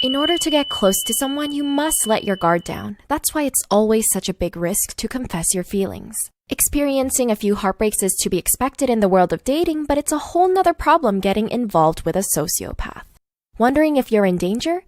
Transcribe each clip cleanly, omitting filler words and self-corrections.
In order to get close to someone, you must let your guard down. That's why it's always such a big risk to confess your feelings. Experiencing a few heartbreaks is to be expected in the world of dating, but it's a whole nother problem getting involved with a sociopath. Wondering if you're in danger?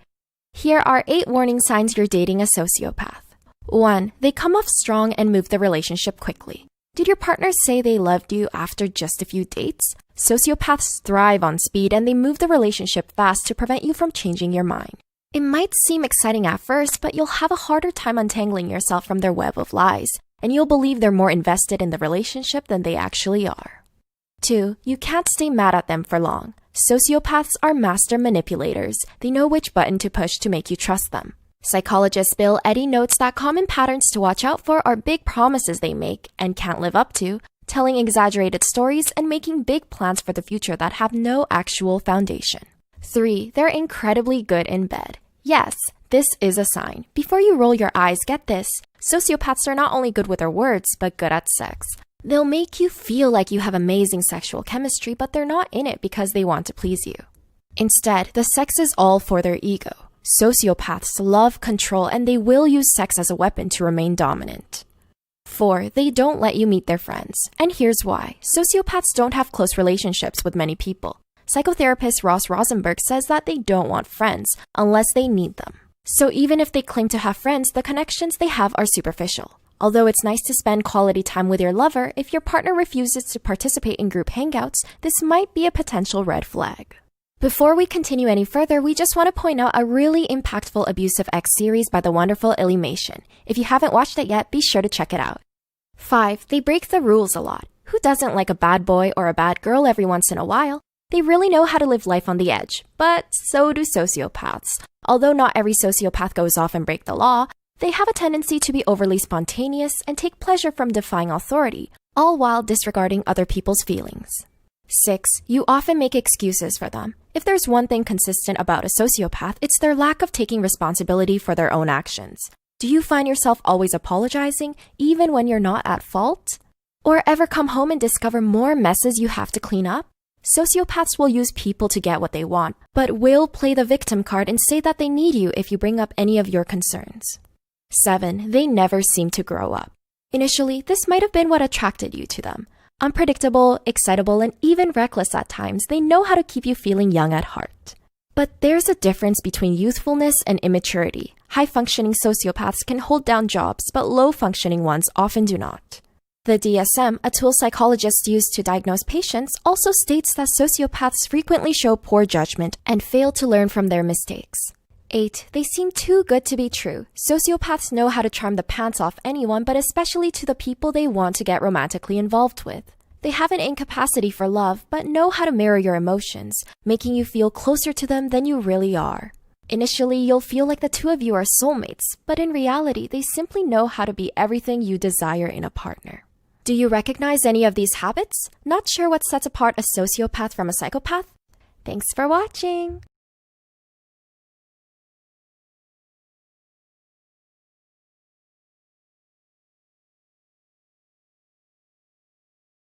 Here are 8 warning signs you're dating a sociopath. 1. They come off strong and move the relationship quickly. Did your partner say they loved you after just a few dates? Sociopaths thrive on speed and they move the relationship fast to prevent you from changing your mind. It might seem exciting at first, but you'll have a harder time untangling yourself from their web of lies, and you'll believe they're more invested in the relationship than they actually are. 2. You can't stay mad at them for long. Sociopaths are master manipulators. They know which button to push to make you trust them. Psychologist Bill Eddy notes that common patterns to watch out for are big promises they make and can't live up to, telling exaggerated stories, and making big plans for the future that have no actual foundation. 3. They're incredibly good in bed. Yes, this is a sign. Before you roll your eyes, get this. Sociopaths are not only good with their words, but good at sex. They'll make you feel like you have amazing sexual chemistry, but they're not in it because they want to please you. Instead, the sex is all for their ego. Sociopaths love control and they will use sex as a weapon to remain dominant. 4. They don't let you meet their friends. And here's why. Sociopaths don't have close relationships with many people. Psychotherapist Ross Rosenberg says that they don't want friends unless they need them. So even if they claim to have friends, the connections they have are superficial. Although it's nice to spend quality time with your lover, if your partner refuses to participate in group hangouts, this might be a potential red flag. Before we continue any further, we just want to point out a really impactful Abusive X series by the wonderful Illymation. If you haven't watched it yet, be sure to check it out. 5. They break the rules a lot. Who doesn't like a bad boy or a bad girl every once in a while? They really know how to live life on the edge, but so do sociopaths. Although not every sociopath goes off and break the law, they have a tendency to be overly spontaneous and take pleasure from defying authority, all while disregarding other people's feelings. 6. You often make excuses for them. If there's one thing consistent about a sociopath, it's their lack of taking responsibility for their own actions. Do you find yourself always apologizing, even when you're not at fault? Or ever come home and discover more messes you have to clean up? Sociopaths will use people to get what they want, but will play the victim card and say that they need you if you bring up any of your concerns. 7. They never seem to grow up. Initially, this might have been what attracted you to them. Unpredictable, excitable, and even reckless at times, they know how to keep you feeling young at heart. But there's a difference between youthfulness and immaturity. High-functioning sociopaths can hold down jobs, but low-functioning ones often do not. The DSM, a tool psychologists use to diagnose patients, also states that sociopaths frequently show poor judgment and fail to learn from their mistakes. 8. They seem too good to be true. Sociopaths know how to charm the pants off anyone, but especially to the people they want to get romantically involved with. They have an incapacity for love, but know how to mirror your emotions, making you feel closer to them than you really are. Initially, you'll feel like the two of you are soulmates, but in reality, they simply know how to be everything you desire in a partner. Do you recognize any of these habits? Not sure what sets apart a sociopath from a psychopath? Thanks for watching!